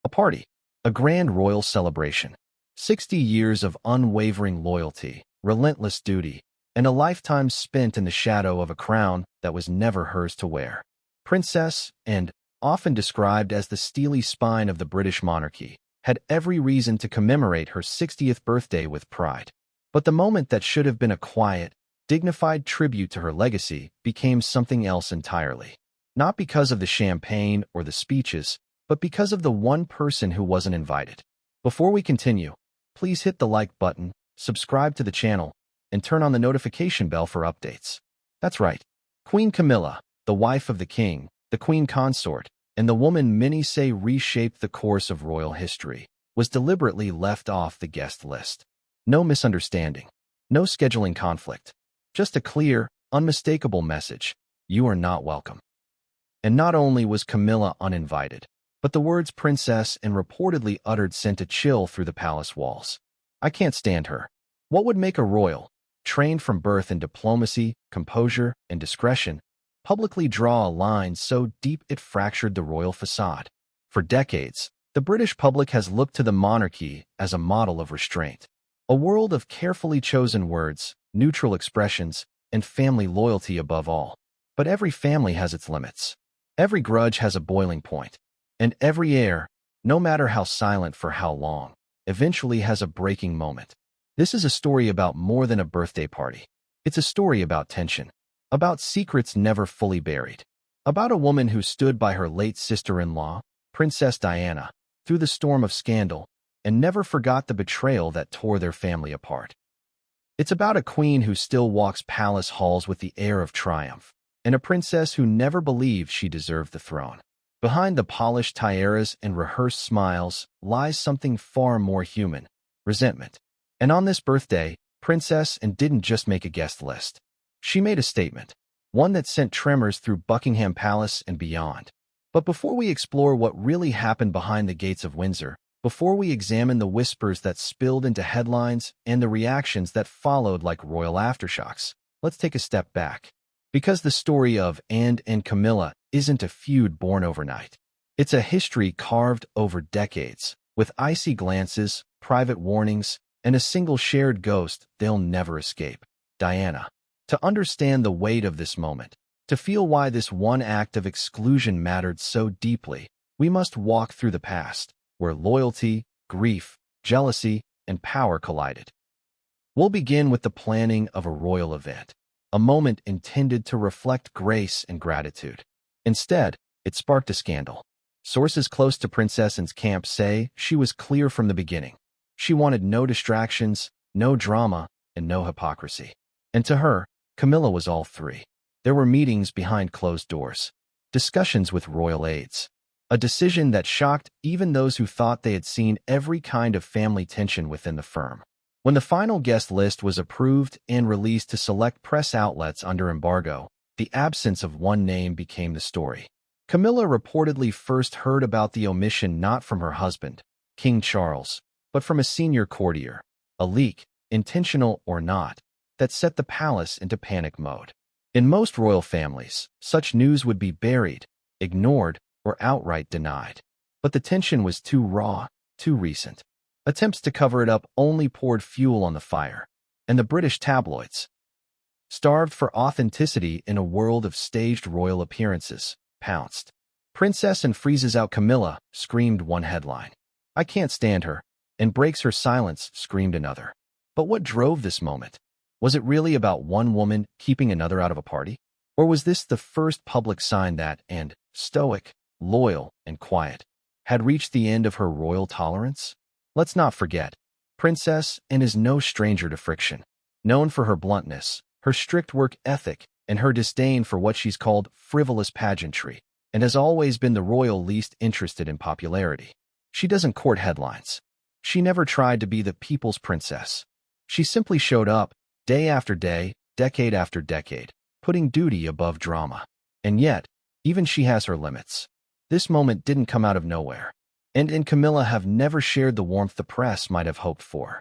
A party, a grand royal celebration. 60 years of unwavering loyalty, relentless duty, and a lifetime spent in the shadow of a crown that was never hers to wear. Princess, and often described as the steely spine of the British monarchy, had every reason to commemorate her 60th birthday with pride. But the moment that should have been a quiet, dignified tribute to her legacy became something else entirely. Not because of the champagne or the speeches, but because of the one person who wasn't invited. Before we continue, please hit the like button, subscribe to the channel, and turn on the notification bell for updates. That's right, Queen Camilla, the wife of the king, the queen consort, and the woman many say reshaped the course of royal history, was deliberately left off the guest list. No misunderstanding, no scheduling conflict, just a clear, unmistakable message: you are not welcome. And not only was Camilla uninvited, but the words princess and reportedly uttered sent a chill through the palace walls. I can't stand her. What would make a royal, trained from birth in diplomacy, composure, and discretion, publicly draw a line so deep it fractured the royal facade? For decades, the British public has looked to the monarchy as a model of restraint. A world of carefully chosen words, neutral expressions, and family loyalty above all. But every family has its limits. Every grudge has a boiling point. And every heir, no matter how silent for how long, eventually has a breaking moment. This is a story about more than a birthday party. It's a story about tension, about secrets never fully buried, about a woman who stood by her late sister-in-law, Princess Diana, through the storm of scandal, and never forgot the betrayal that tore their family apart. It's about a queen who still walks palace halls with the air of triumph, and a princess who never believed she deserved the throne. Behind the polished tiaras and rehearsed smiles lies something far more human: resentment. And on this birthday, Princess and didn't just make a guest list. She made a statement, one that sent tremors through Buckingham Palace and beyond. But before we explore what really happened behind the gates of Windsor, before we examine the whispers that spilled into headlines and the reactions that followed like royal aftershocks, let's take a step back. Because the story of Anne and Camilla isn't a feud born overnight. It's a history carved over decades, with icy glances, private warnings, and a single shared ghost they'll never escape: Diana. To understand the weight of this moment, to feel why this one act of exclusion mattered so deeply, we must walk through the past, where loyalty, grief, jealousy, and power collided. We'll begin with the planning of a royal event, a moment intended to reflect grace and gratitude. Instead, it sparked a scandal. Sources close to Princess Anne's camp say she was clear from the beginning. She wanted no distractions, no drama, and no hypocrisy. And to her, Camilla was all three. There were meetings behind closed doors, discussions with royal aides, a decision that shocked even those who thought they had seen every kind of family tension within the firm. When the final guest list was approved and released to select press outlets under embargo, the absence of one name became the story. Camilla reportedly first heard about the omission not from her husband, King Charles, but from a senior courtier, a leak, intentional or not, that set the palace into panic mode. In most royal families, such news would be buried, ignored, or outright denied. But the tension was too raw, too recent. Attempts to cover it up only poured fuel on the fire, and the British tabloids, starved for authenticity in a world of staged royal appearances, pounced. Princess Anne freezes out Camilla, screamed one headline. I can't stand her, and breaks her silence, screamed another. But what drove this moment? Was it really about one woman keeping another out of a party? Or was this the first public sign that Anne, stoic, loyal, and quiet, had reached the end of her royal tolerance? Let's not forget, Princess Anne is no stranger to friction. Known for her bluntness, her strict work ethic, and her disdain for what she's called frivolous pageantry, and has always been the royal least interested in popularity. She doesn't court headlines. She never tried to be the people's princess. She simply showed up, day after day, decade after decade, putting duty above drama. And yet, even she has her limits. This moment didn't come out of nowhere. And Camilla have never shared the warmth the press might have hoped for.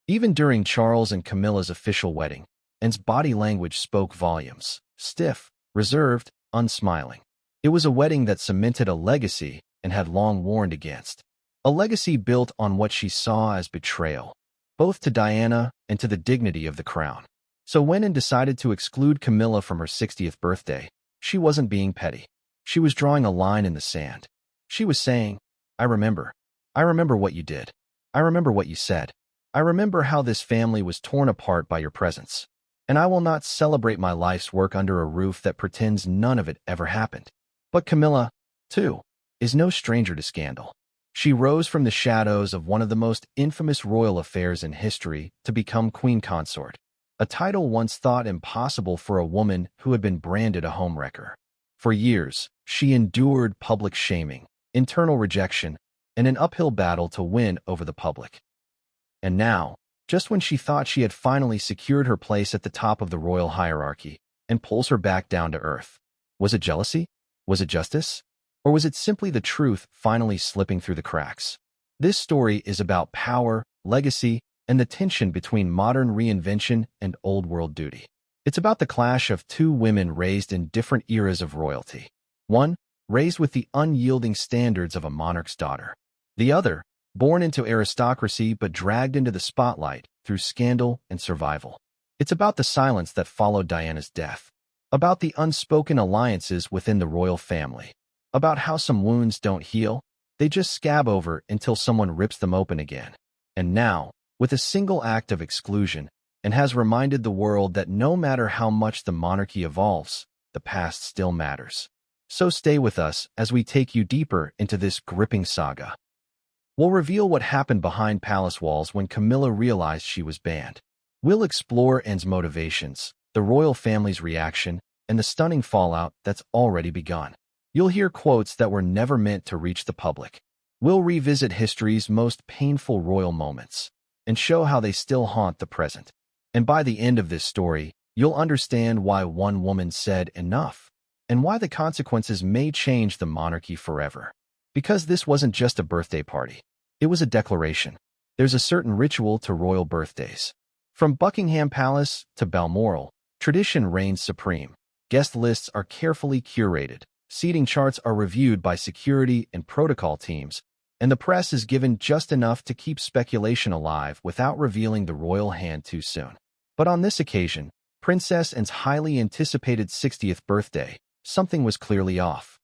Even during Charles and Camilla's official wedding, Anne's body language spoke volumes: stiff, reserved, unsmiling. It was a wedding that cemented a legacy and had long warned against. A legacy built on what she saw as betrayal, both to Diana and to the dignity of the crown. So when Anne decided to exclude Camilla from her 60th birthday, she wasn't being petty. She was drawing a line in the sand. She was saying, I remember. I remember what you did. I remember what you said. I remember how this family was torn apart by your presence. And I will not celebrate my life's work under a roof that pretends none of it ever happened. But Camilla, too, is no stranger to scandal. She rose from the shadows of one of the most infamous royal affairs in history to become Queen Consort, a title once thought impossible for a woman who had been branded a homewrecker. For years, she endured public shaming, internal rejection, and an uphill battle to win over the public. And now, just when she thought she had finally secured her place at the top of the royal hierarchy, and pulls her back down to earth. Was it jealousy? Was it justice? Or was it simply the truth finally slipping through the cracks? This story is about power, legacy, and the tension between modern reinvention and old-world duty. It's about the clash of two women raised in different eras of royalty. One, raised with the unyielding standards of a monarch's daughter. The other, born into aristocracy but dragged into the spotlight through scandal and survival. It's about the silence that followed Diana's death, about the unspoken alliances within the royal family, about how some wounds don't heal, they just scab over until someone rips them open again. And now, with a single act of exclusion, Anne has reminded the world that no matter how much the monarchy evolves, the past still matters. So stay with us as we take you deeper into this gripping saga. We'll reveal what happened behind palace walls when Camilla realized she was banned. We'll explore Anne's motivations, the royal family's reaction, and the stunning fallout that's already begun. You'll hear quotes that were never meant to reach the public. We'll revisit history's most painful royal moments and show how they still haunt the present. And by the end of this story, you'll understand why one woman said enough and why the consequences may change the monarchy forever. Because this wasn't just a birthday party. It was a declaration. There's a certain ritual to royal birthdays. From Buckingham Palace to Balmoral, tradition reigns supreme. Guest lists are carefully curated, seating charts are reviewed by security and protocol teams, and the press is given just enough to keep speculation alive without revealing the royal hand too soon. But on this occasion, Princess Anne's highly anticipated 60th birthday, something was clearly off.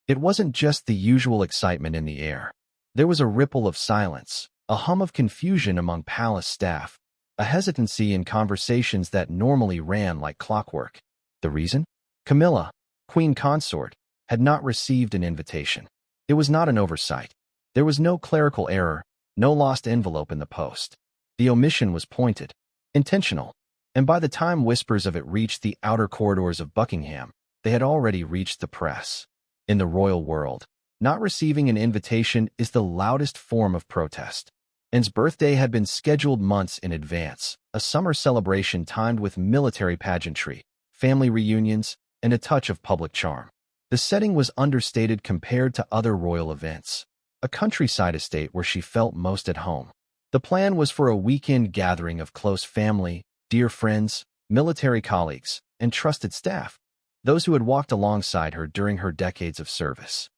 It wasn't just the usual excitement in the air. There was a ripple of silence, a hum of confusion among palace staff, a hesitancy in conversations that normally ran like clockwork. The reason? Camilla, Queen Consort, had not received an invitation. It was not an oversight. There was no clerical error, no lost envelope in the post. The omission was pointed, intentional, and by the time whispers of it reached the outer corridors of Buckingham, they had already reached the press. In the royal world, not receiving an invitation is the loudest form of protest. Anne's birthday had been scheduled months in advance, a summer celebration timed with military pageantry, family reunions, and a touch of public charm. The setting was understated compared to other royal events, a countryside estate where she felt most at home. The plan was for a weekend gathering of close family, dear friends, military colleagues, and trusted staff, those who had walked alongside her during her decades of service.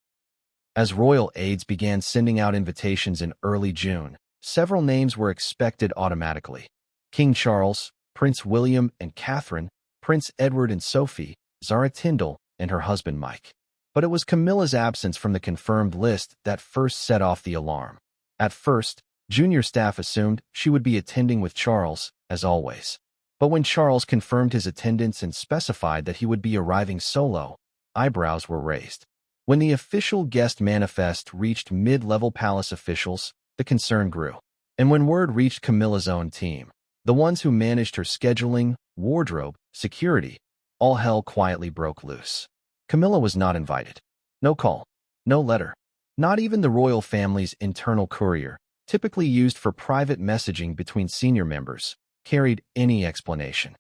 As royal aides began sending out invitations in early June, several names were expected automatically. King Charles, Prince William and Catherine, Prince Edward and Sophie, Zara Tyndall, and her husband Mike. But it was Camilla's absence from the confirmed list that first set off the alarm. At first, junior staff assumed she would be attending with Charles, as always. But when Charles confirmed his attendance and specified that he would be arriving solo, eyebrows were raised. When the official guest manifest reached mid-level palace officials, the concern grew. And when word reached Camilla's own team, the ones who managed her scheduling, wardrobe, security, all hell quietly broke loose. Camilla was not invited. No call, no letter. Not even the royal family's internal courier, typically used for private messaging between senior members, carried any explanation.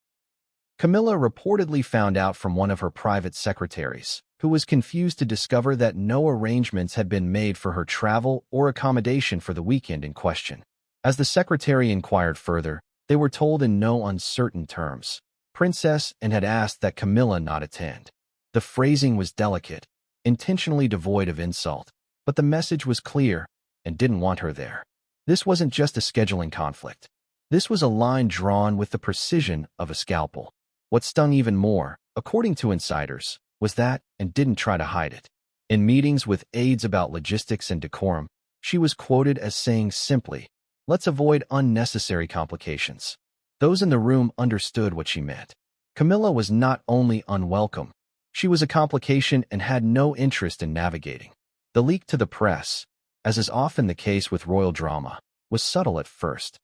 Camilla reportedly found out from one of her private secretaries, who was confused to discover that no arrangements had been made for her travel or accommodation for the weekend in question. As the secretary inquired further, they were told in no uncertain terms, Princess Anne had asked that Camilla not attend. The phrasing was delicate, intentionally devoid of insult, But the message was clear and didn't want her there. This wasn't just a scheduling conflict. This was a line drawn with the precision of a scalpel. What stung even more, according to insiders, was that, and didn't try to hide it. In meetings with aides about logistics and decorum, she was quoted as saying simply, "Let's avoid unnecessary complications." Those in the room understood what she meant. Camilla was not only unwelcome, she was a complication and had no interest in navigating. The leak to the press, as is often the case with royal drama, was subtle at first.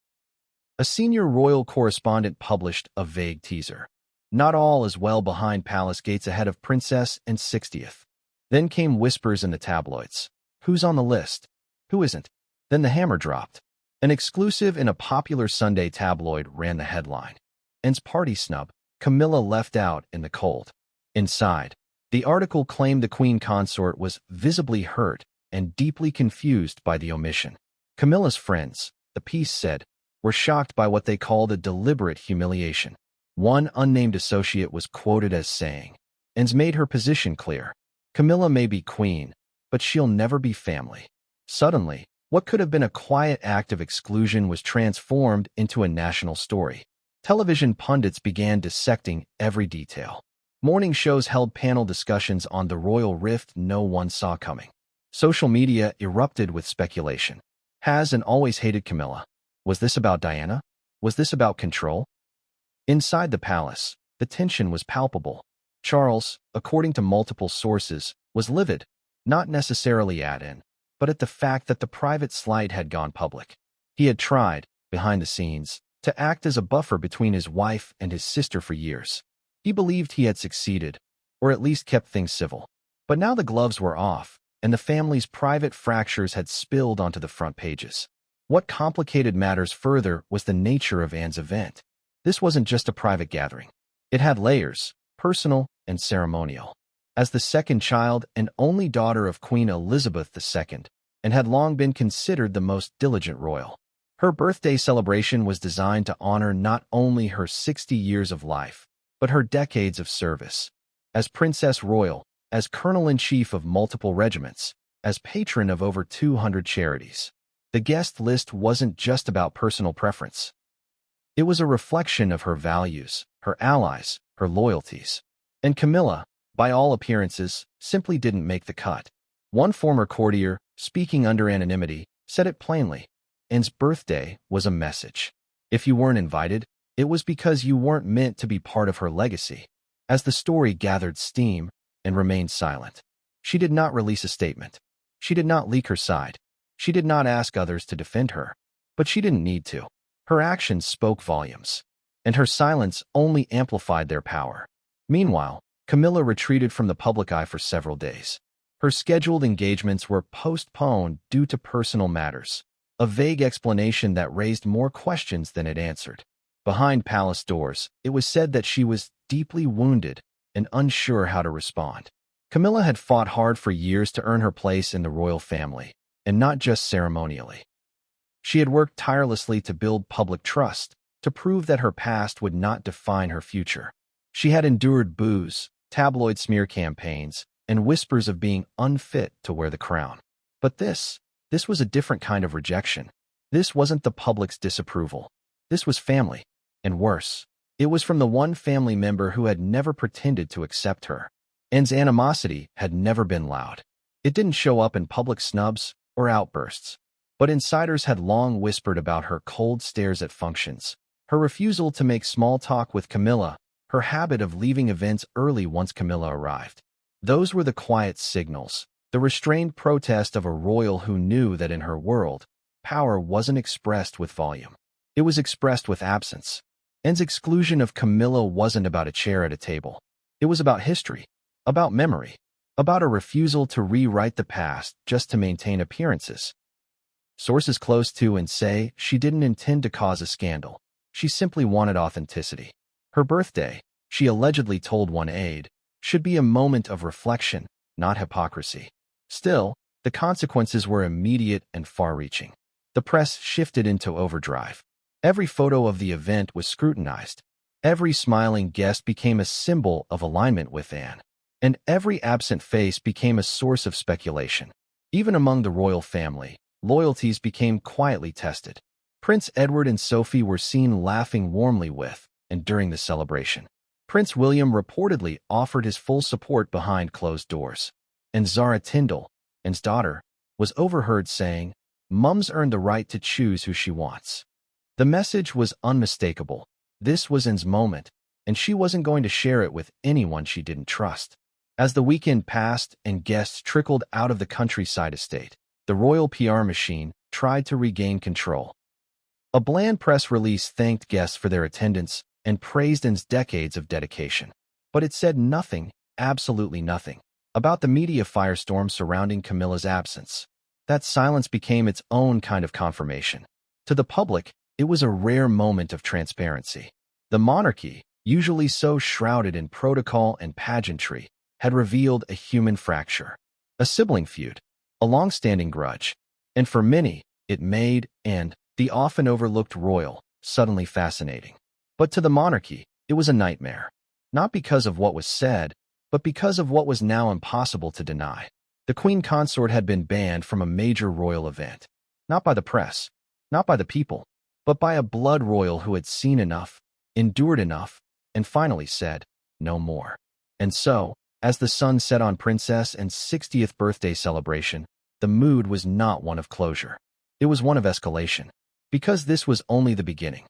A senior royal correspondent published a vague teaser. Not all is well behind palace gates ahead of Princess and 60th. Then came whispers in the tabloids. Who's on the list? Who isn't? Then the hammer dropped. An exclusive in a popular Sunday tabloid ran the headline. Anne's party snub, Camilla left out in the cold. Inside, the article claimed the Queen consort was visibly hurt and deeply confused by the omission. Camilla's friends, the piece said, were shocked by what they called a deliberate humiliation. One unnamed associate was quoted as saying, "Anne's made her position clear. Camilla may be queen, but she'll never be family." Suddenly, what could have been a quiet act of exclusion was transformed into a national story. Television pundits began dissecting every detail. Morning shows held panel discussions on the royal rift no one saw coming. Social media erupted with speculation. Has and always hated Camilla. Was this about Diana? Was this about control? Inside the palace, the tension was palpable. Charles, according to multiple sources, was livid, not necessarily at Anne, but at the fact that the private slight had gone public. He had tried, behind the scenes, to act as a buffer between his wife and his sister for years. He believed he had succeeded, or at least kept things civil. But now the gloves were off, and the family's private fractures had spilled onto the front pages. What complicated matters further was the nature of Anne's event. This wasn't just a private gathering. It had layers, personal and ceremonial. As the second child and only daughter of Queen Elizabeth II, and had long been considered the most diligent royal, her birthday celebration was designed to honor not only her 60 years of life, but her decades of service. As Princess Royal, as Colonel-in-Chief of multiple regiments, as patron of over 200 charities. The guest list wasn't just about personal preference. It was a reflection of her values, her allies, her loyalties. And Camilla, by all appearances, simply didn't make the cut. One former courtier, speaking under anonymity, said it plainly. Anne's birthday was a message. If you weren't invited, it was because you weren't meant to be part of her legacy. As the story gathered steam and remained silent, she did not release a statement. She did not leak her side. She did not ask others to defend her. But she didn't need to. Her actions spoke volumes, and her silence only amplified their power. Meanwhile, Camilla retreated from the public eye for several days. Her scheduled engagements were postponed due to personal matters, a vague explanation that raised more questions than it answered. Behind palace doors, it was said that she was deeply wounded and unsure how to respond. Camilla had fought hard for years to earn her place in the royal family, and not just ceremonially. She had worked tirelessly to build public trust, to prove that her past would not define her future. She had endured boos, tabloid smear campaigns, and whispers of being unfit to wear the crown. But this was a different kind of rejection. This wasn't the public's disapproval. This was family, and worse, it was from the one family member who had never pretended to accept her. Anne's animosity had never been loud. It didn't show up in public snubs or outbursts. But insiders had long whispered about her cold stares at functions, her refusal to make small talk with Camilla, her habit of leaving events early once Camilla arrived. Those were the quiet signals, the restrained protest of a royal who knew that in her world, power wasn't expressed with volume. It was expressed with absence. Anne's exclusion of Camilla wasn't about a chair at a table. It was about history, about memory, about a refusal to rewrite the past just to maintain appearances. Sources close to and say she didn't intend to cause a scandal. She simply wanted authenticity. Her birthday, she allegedly told one aide, should be a moment of reflection, not hypocrisy. Still, the consequences were immediate and far-reaching. The press shifted into overdrive. Every photo of the event was scrutinized. Every smiling guest became a symbol of alignment with Anne. And every absent face became a source of speculation. Even among the royal family, loyalties became quietly tested. Prince Edward and Sophie were seen laughing warmly with, and during the celebration. Prince William reportedly offered his full support behind closed doors. And Zara Tindall, Anne's daughter, was overheard saying, "Mum's earned the right to choose who she wants." The message was unmistakable. This was Anne's moment, and she wasn't going to share it with anyone she didn't trust. As the weekend passed and guests trickled out of the countryside estate, the royal PR machine tried to regain control. A bland press release thanked guests for their attendance and praised Anne's decades of dedication. But it said nothing, absolutely nothing, about the media firestorm surrounding Camilla's absence. That silence became its own kind of confirmation. To the public, it was a rare moment of transparency. The monarchy, usually so shrouded in protocol and pageantry, had revealed a human fracture, a sibling feud, a long-standing grudge. And for many, it made Anne, the often overlooked royal, suddenly fascinating. But to the monarchy, it was a nightmare. Not because of what was said, but because of what was now impossible to deny. The Queen Consort had been banned from a major royal event. Not by the press, not by the people, but by a blood royal who had seen enough, endured enough, and finally said, no more. And so, as the sun set on Princess Anne's 60th birthday celebration, the mood was not one of closure. It was one of escalation. Because this was only the beginning.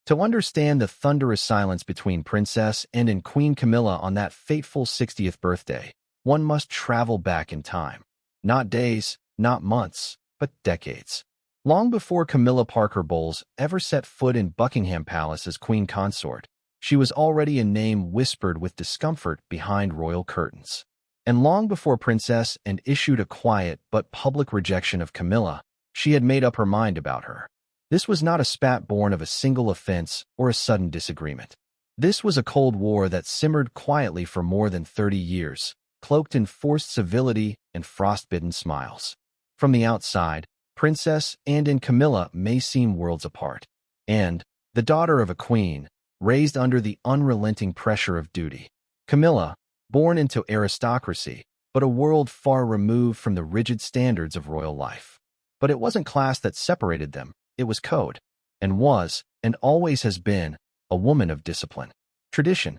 To understand the thunderous silence between Princess Anne and Queen Camilla on that fateful 60th birthday, one must travel back in time. Not days, not months, but decades. Long before Camilla Parker Bowles ever set foot in Buckingham Palace as Queen Consort, she was already a name whispered with discomfort behind royal curtains. And long before Princess Anne issued a quiet but public rejection of Camilla, she had made up her mind about her. This was not a spat born of a single offense or a sudden disagreement. This was a Cold War that simmered quietly for more than 30 years, cloaked in forced civility and frostbitten smiles. From the outside, Princess Anne and Camilla may seem worlds apart. And, the daughter of a queen, raised under the unrelenting pressure of duty. Camilla, born into aristocracy, but a world far removed from the rigid standards of royal life. But it wasn't class that separated them. It was code, and was, and always has been, a woman of discipline, tradition,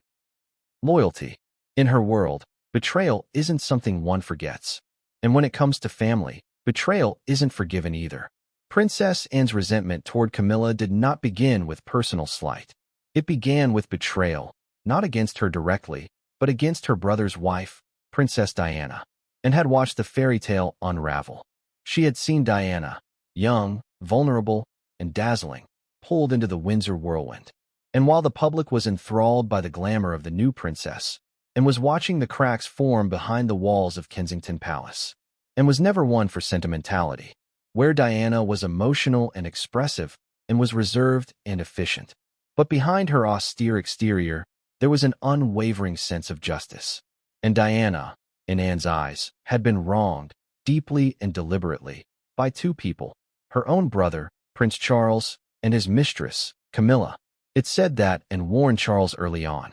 loyalty. In her world, betrayal isn't something one forgets. And when it comes to family, betrayal isn't forgiven either. Princess Anne's resentment toward Camilla did not begin with personal slight. It began with betrayal, not against her directly, but against her brother's wife, Princess Diana, and had watched the fairy tale unravel. She had seen Diana, young, vulnerable, and dazzling, pulled into the Windsor whirlwind. And while the public was enthralled by the glamour of the new princess, and was watching the cracks form behind the walls of Kensington Palace, and was never one for sentimentality, where Diana was emotional and expressive, and was reserved and efficient. But behind her austere exterior, there was an unwavering sense of justice. And Diana, in Anne's eyes, had been wronged, deeply and deliberately, by two people, her own brother, Prince Charles, and his mistress, Camilla. It said that and warned Charles early on.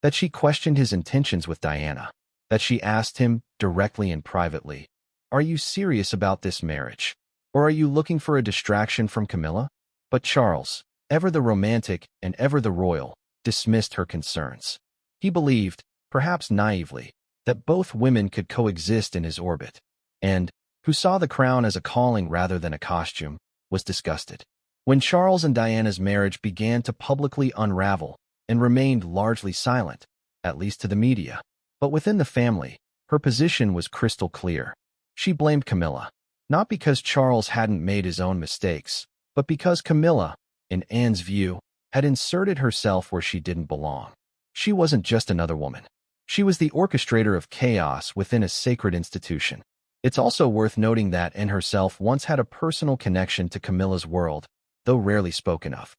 That she questioned his intentions with Diana. That she asked him, directly and privately, "Are you serious about this marriage? Or are you looking for a distraction from Camilla?" But Charles, ever the romantic and ever the royal, dismissed her concerns. He believed, perhaps naively, that both women could coexist in his orbit, and, who saw the crown as a calling rather than a costume, was disgusted. When Charles and Diana's marriage began to publicly unravel and remained largely silent, at least to the media, but within the family, her position was crystal clear. She blamed Camilla, not because Charles hadn't made his own mistakes, but because Camilla, in Anne's view, had inserted herself where she didn't belong. She wasn't just another woman. She was the orchestrator of chaos within a sacred institution. It's also worth noting that Anne herself once had a personal connection to Camilla's world, though rarely spoken of.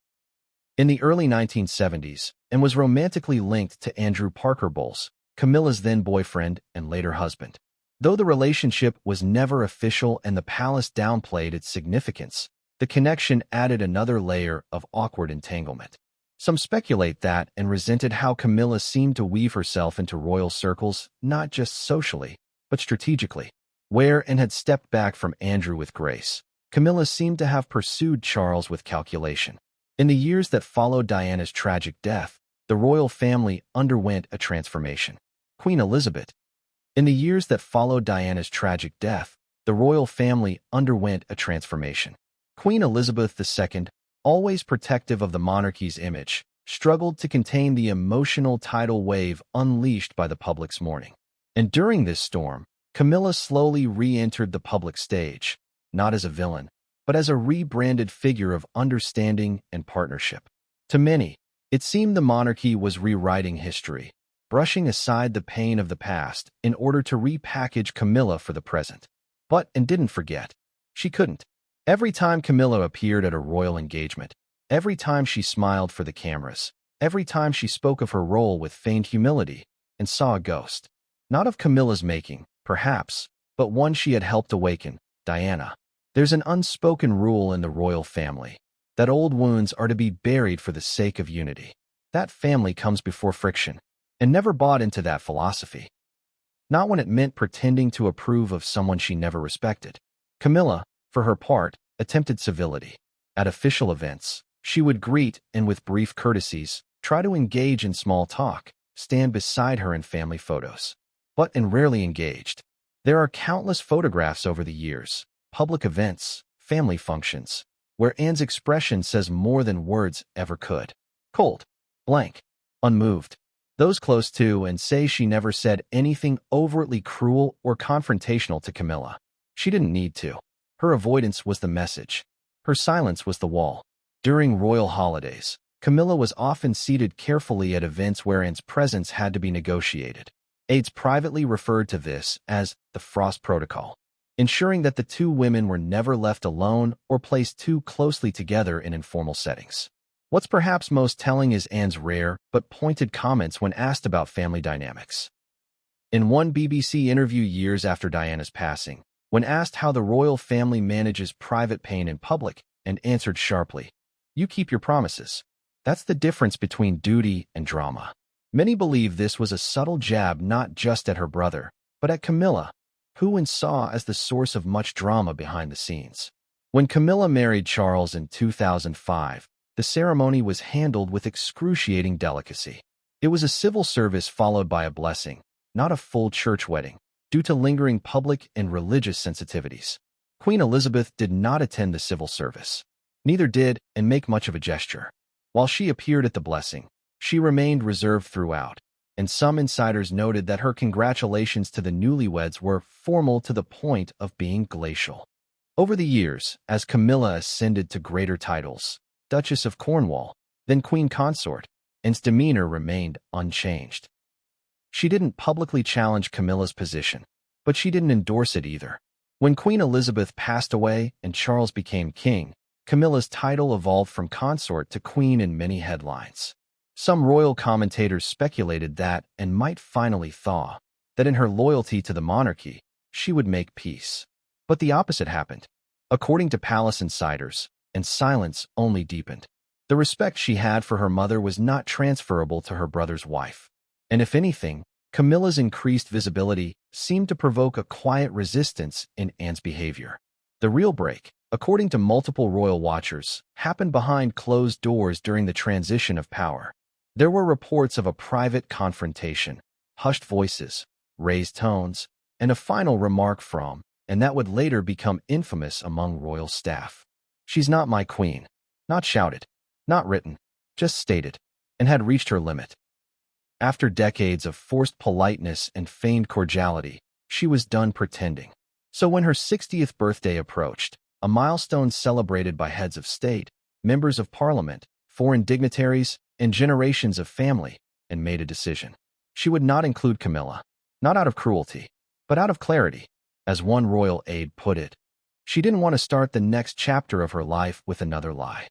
In the early 1970s, Anne was romantically linked to Andrew Parker Bowles, Camilla's then-boyfriend and later husband. Though the relationship was never official and the palace downplayed its significance, the connection added another layer of awkward entanglement. Some speculate that Anne resented how Camilla seemed to weave herself into royal circles, not just socially, but strategically. where and had stepped back from Andrew with grace, Camilla seemed to have pursued Charles with calculation. In the years that followed Diana's tragic death, the royal family underwent a transformation. Queen Elizabeth. In the years that followed Diana's tragic death, the royal family underwent a transformation. Queen Elizabeth II, always protective of the monarchy's image, struggled to contain the emotional tidal wave unleashed by the public's mourning. And during this storm, Camilla slowly re-entered the public stage, not as a villain, but as a rebranded figure of understanding and partnership. To many, it seemed the monarchy was rewriting history, brushing aside the pain of the past in order to repackage Camilla for the present. And didn't forget. She couldn't. Every time Camilla appeared at a royal engagement, every time she smiled for the cameras, every time she spoke of her role with feigned humility and saw a ghost. Not of Camilla's making, perhaps, but one she had helped awaken, Diana. There's an unspoken rule in the royal family that old wounds are to be buried for the sake of unity. That family comes before friction, and never bought into that philosophy. Not when it meant pretending to approve of someone she never respected. Camilla, for her part, attempted civility. At official events, she would greet and with brief courtesies, try to engage in small talk, stand beside her in family photos. And rarely engaged. There are countless photographs over the years, public events, family functions, where Anne's expression says more than words ever could. Cold, blank, unmoved. Those close to and say she never said anything overtly cruel or confrontational to Camilla. She didn't need to. Her avoidance was the message. Her silence was the wall. During royal holidays, Camilla was often seated carefully at events where Anne's presence had to be negotiated. Aides privately referred to this as the Frost Protocol, ensuring that the two women were never left alone or placed too closely together in informal settings. What's perhaps most telling is Anne's rare but pointed comments when asked about family dynamics. In one BBC interview years after Diana's passing, when asked how the royal family manages private pain in public, Anne answered sharply, "You keep your promises. That's the difference between duty and drama." Many believe this was a subtle jab not just at her brother, but at Camilla, who Anne saw as the source of much drama behind the scenes. When Camilla married Charles in 2005, the ceremony was handled with excruciating delicacy. It was a civil service followed by a blessing, not a full church wedding, due to lingering public and religious sensitivities. Queen Elizabeth did not attend the civil service. Neither did and make much of a gesture. While she appeared at the blessing, she remained reserved throughout, and some insiders noted that her congratulations to the newlyweds were formal to the point of being glacial. Over the years, as Camilla ascended to greater titles, Duchess of Cornwall, then Queen Consort, Anne's demeanor remained unchanged. She didn't publicly challenge Camilla's position, but she didn't endorse it either. When Queen Elizabeth passed away and Charles became king, Camilla's title evolved from consort to queen in many headlines. Some royal commentators speculated that Anne might finally thaw, that in her loyalty to the monarchy, she would make peace. But the opposite happened. According to palace insiders, Anne's silence only deepened. The respect she had for her mother was not transferable to her brother's wife. And if anything, Camilla's increased visibility seemed to provoke a quiet resistance in Anne's behavior. The real break, according to multiple royal watchers, happened behind closed doors during the transition of power. There were reports of a private confrontation, hushed voices, raised tones, and a final remark from, and that would later become infamous among royal staff. "She's not my queen." Not shouted, not written, just stated, and had reached her limit. After decades of forced politeness and feigned cordiality, she was done pretending. So when her 60th birthday approached, a milestone celebrated by heads of state, members of parliament, foreign dignitaries, and generations of family, and made a decision. She would not include Camilla, not out of cruelty, but out of clarity. As one royal aide put it, she didn't want to start the next chapter of her life with another lie.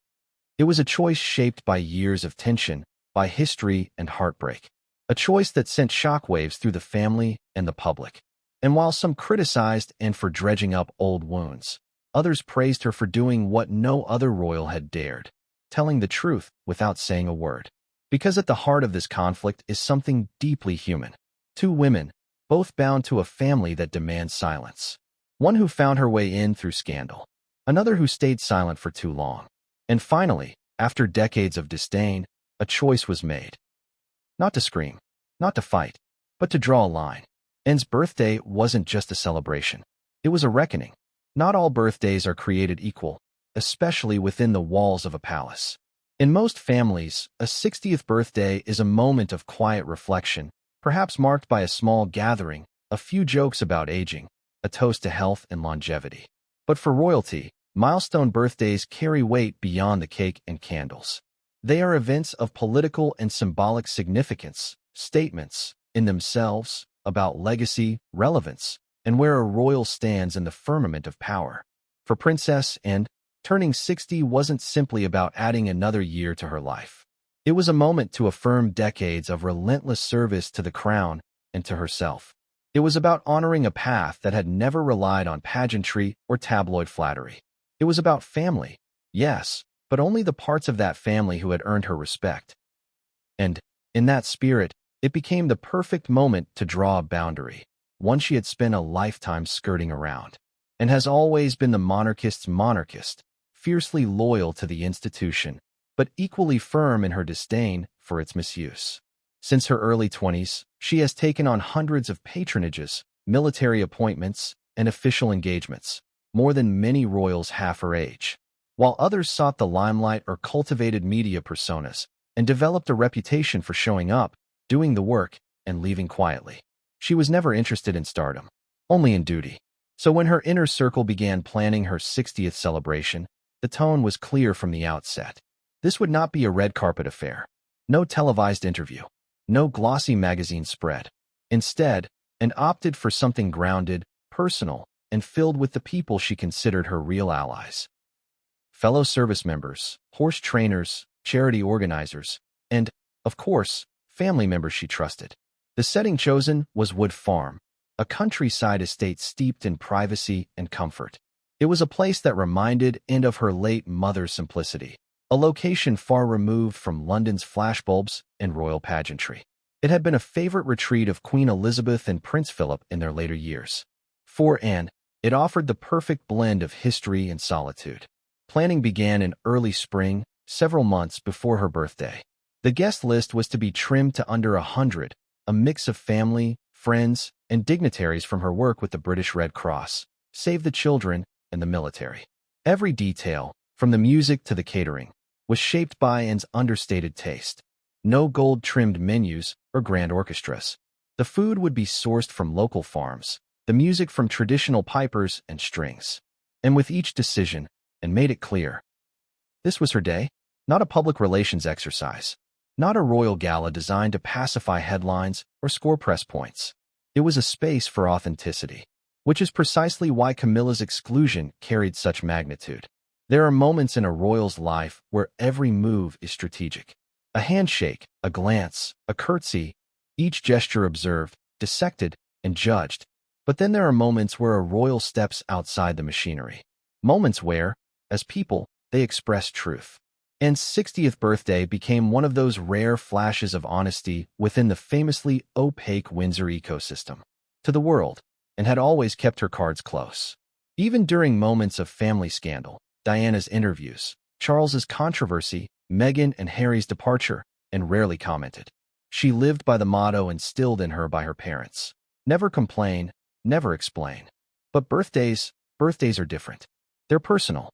It was a choice shaped by years of tension, by history and heartbreak. A choice that sent shockwaves through the family and the public. And while some criticized Anne for dredging up old wounds, others praised her for doing what no other royal had dared, telling the truth without saying a word. Because at the heart of this conflict is something deeply human. Two women, both bound to a family that demands silence. one who found her way in through scandal, another who stayed silent for too long. And finally, after decades of disdain, a choice was made. Not to scream, not to fight, but to draw a line. Anne's birthday wasn't just a celebration. It was a reckoning. Not all birthdays are created equal, especially within the walls of a palace. In most families, a 60th birthday is a moment of quiet reflection, perhaps marked by a small gathering, a few jokes about aging, a toast to health and longevity. But for royalty, milestone birthdays carry weight beyond the cake and candles. They are events of political and symbolic significance, statements, in themselves, about legacy, relevance, and where a royal stands in the firmament of power. For Princess Anne, turning 60 wasn't simply about adding another year to her life. It was a moment to affirm decades of relentless service to the crown and to herself. It was about honoring a path that had never relied on pageantry or tabloid flattery. It was about family, yes, but only the parts of that family who had earned her respect. And, in that spirit, it became the perfect moment to draw a boundary, one she had spent a lifetime skirting around, and has always been the monarchist's monarchist, fiercely loyal to the institution, but equally firm in her disdain for its misuse. Since her early 20s, she has taken on hundreds of patronages, military appointments, and official engagements, more than many royals half her age. While others sought the limelight or cultivated media personas and developed a reputation for showing up, doing the work, and leaving quietly. She was never interested in stardom, only in duty. So when her inner circle began planning her 60th celebration, the tone was clear from the outset. This would not be a red carpet affair. No televised interview. No glossy magazine spread. Instead, Anne opted for something grounded, personal, and filled with the people she considered her real allies. Fellow service members, horse trainers, charity organizers, and, of course, family members she trusted. The setting chosen was Wood Farm, a countryside estate steeped in privacy and comfort. It was a place that reminded Anne of her late mother's simplicity, a location far removed from London's flashbulbs and royal pageantry. It had been a favorite retreat of Queen Elizabeth and Prince Philip in their later years. For Anne, it offered the perfect blend of history and solitude. Planning began in early spring, several months before her birthday. The guest list was to be trimmed to under 100, a mix of family, friends, and dignitaries from her work with the British Red Cross, Save the Children, and the military. Every detail, from the music to the catering, was shaped by Anne's understated taste. No gold-trimmed menus or grand orchestras. The food would be sourced from local farms, the music from traditional pipers and strings. And with each decision, Anne made it clear. This was her day, not a public relations exercise, not a royal gala designed to pacify headlines or score press points. It was a space for authenticity, which is precisely why Camilla's exclusion carried such magnitude. There are moments in a royal's life where every move is strategic. A handshake, a glance, a curtsy, each gesture observed, dissected, and judged. But then there are moments where a royal steps outside the machinery. Moments where, as people, they express truth. Anne's 60th birthday became one of those rare flashes of honesty within the famously opaque Windsor ecosystem. To the world, and had always kept her cards close. Even during moments of family scandal, Diana's interviews, Charles's controversy, Meghan and Harry's departure, and rarely commented. She lived by the motto instilled in her by her parents. Never complain, never explain. But birthdays are different. They're personal.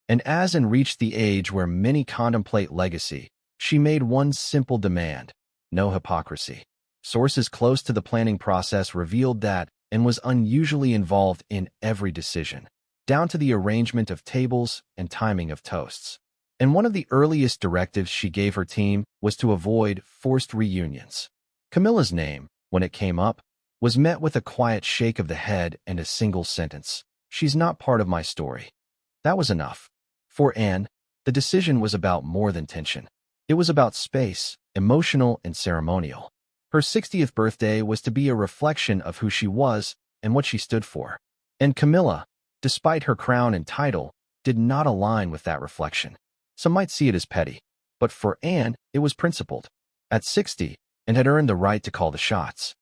And as Anne reached the age where many contemplate legacy, she made one simple demand: no hypocrisy. Sources close to the planning process revealed that Anne was unusually involved in every decision, down to the arrangement of tables and timing of toasts. And one of the earliest directives she gave her team was to avoid forced reunions. Camilla's name, when it came up, was met with a quiet shake of the head and a single sentence: "She's not part of my story." That was enough. For Anne, the decision was about more than tension. It was about space, emotional and ceremonial. Her 60th birthday was to be a reflection of who she was and what she stood for. And Camilla, despite her crown and title, did not align with that reflection. Some might see it as petty, but for Anne, it was principled. At 60, Anne had earned the right to call the shots.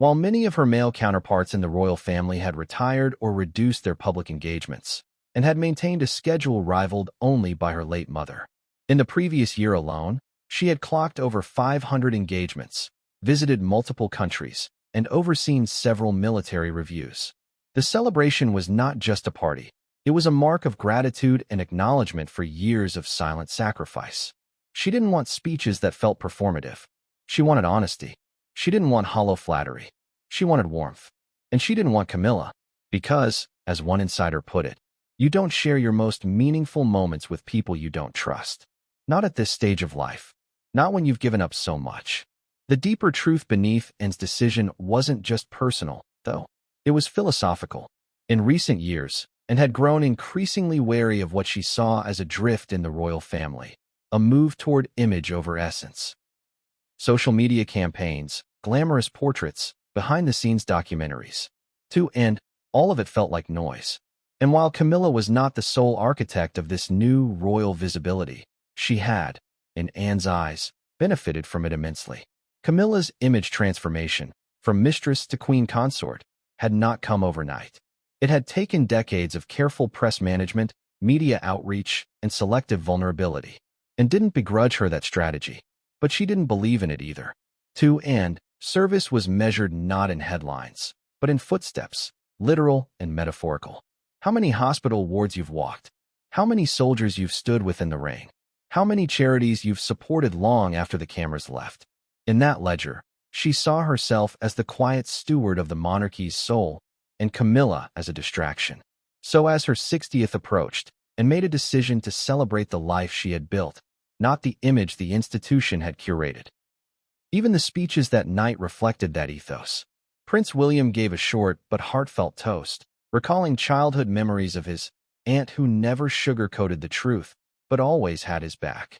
While many of her male counterparts in the royal family had retired or reduced their public engagements, and had maintained a schedule rivaled only by her late mother. In the previous year alone, she had clocked over 500 engagements, visited multiple countries, and overseen several military reviews. The celebration was not just a party. It was a mark of gratitude and acknowledgement for years of silent sacrifice. She didn't want speeches that felt performative. She wanted honesty. She didn't want hollow flattery. She wanted warmth. And she didn't want Camilla, because, as one insider put it, you don't share your most meaningful moments with people you don't trust. Not at this stage of life. Not when you've given up so much. The deeper truth beneath Anne's decision wasn't just personal, though. It was philosophical. In recent years, Anne had grown increasingly wary of what she saw as a drift in the royal family, a move toward image over essence. Social media campaigns, glamorous portraits, behind-the-scenes documentaries. To Anne, all of it felt like noise. And while Camilla was not the sole architect of this new royal visibility, she had, in Anne's eyes, benefited from it immensely. Camilla's image transformation, from mistress to queen consort, had not come overnight. It had taken decades of careful press management, media outreach, and selective vulnerability. And didn't begrudge her that strategy. But she didn't believe in it either. To Anne, service was measured not in headlines, but in footsteps, literal and metaphorical. How many hospital wards you've walked. How many soldiers you've stood with in the rain. How many charities you've supported long after the cameras left. In that ledger, she saw herself as the quiet steward of the monarchy's soul, and Camilla as a distraction. So as her 60th approached, and made a decision to celebrate the life she had built, not the image the institution had curated. Even the speeches that night reflected that ethos. Prince William gave a short but heartfelt toast, recalling childhood memories of his aunt who never sugar-coated the truth, but always had his back.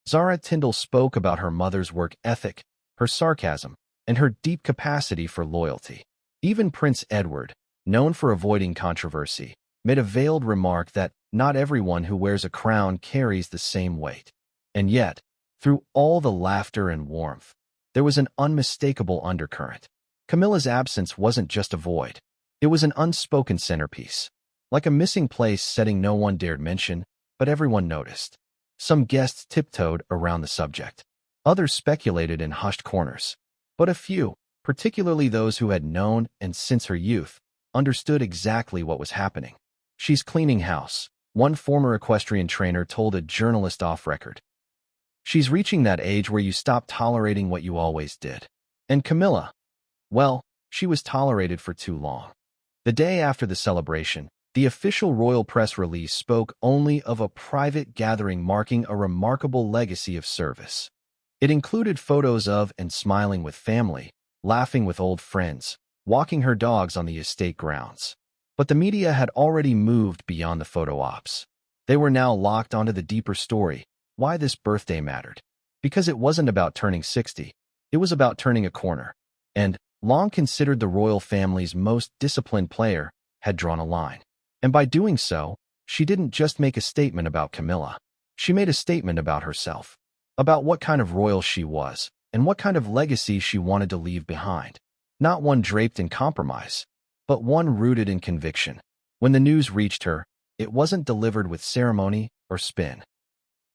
Zara Tindall spoke about her mother's work ethic, her sarcasm, and her deep capacity for loyalty. Even Prince Edward, known for avoiding controversy, made a veiled remark that not everyone who wears a crown carries the same weight. And yet, through all the laughter and warmth, there was an unmistakable undercurrent. Camilla's absence wasn't just a void. It was an unspoken centerpiece, like a missing place setting no one dared mention, but everyone noticed. Some guests tiptoed around the subject. Others speculated in hushed corners. But a few, particularly those who had known and since her youth, understood exactly what was happening. She's cleaning house, one former equestrian trainer told a journalist off record. She's reaching that age where you stop tolerating what you always did. And Camilla, well, she was tolerated for too long. The day after the celebration, the official royal press release spoke only of a private gathering marking a remarkable legacy of service. It included photos of and smiling with family, laughing with old friends, walking her dogs on the estate grounds. But the media had already moved beyond the photo ops. They were now locked onto the deeper story, why this birthday mattered. Because it wasn't about turning 60, it was about turning a corner. And, long considered the royal family's most disciplined player, had drawn a line. And by doing so, she didn't just make a statement about Camilla. She made a statement about herself, about what kind of royal she was, and what kind of legacy she wanted to leave behind. Not one draped in compromise, but one rooted in conviction. When the news reached her, it wasn't delivered with ceremony or spin.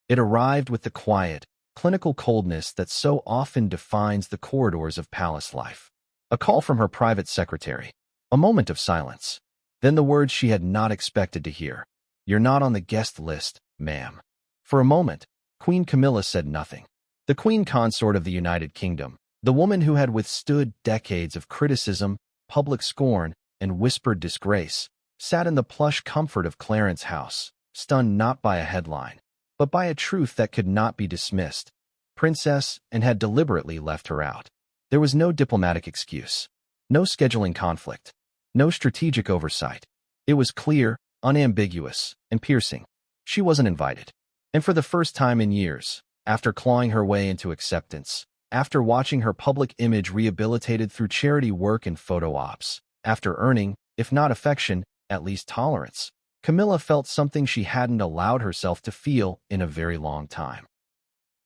It arrived with the quiet, clinical coldness that so often defines the corridors of palace life. A call from her private secretary. A moment of silence. Then the words she had not expected to hear. "You're not on the guest list, ma'am." For a moment, Queen Camilla said nothing. The queen consort of the United Kingdom, the woman who had withstood decades of criticism, public scorn, and whispered disgrace, sat in the plush comfort of Clarence House, stunned not by a headline, but by a truth that could not be dismissed. Princess and had deliberately left her out. There was no diplomatic excuse, no scheduling conflict, no strategic oversight. It was clear, unambiguous, and piercing. She wasn't invited. And for the first time in years, after clawing her way into acceptance, after watching her public image rehabilitated through charity work and photo ops, after earning, if not affection, at least tolerance, Camilla felt something she hadn't allowed herself to feel in a very long time.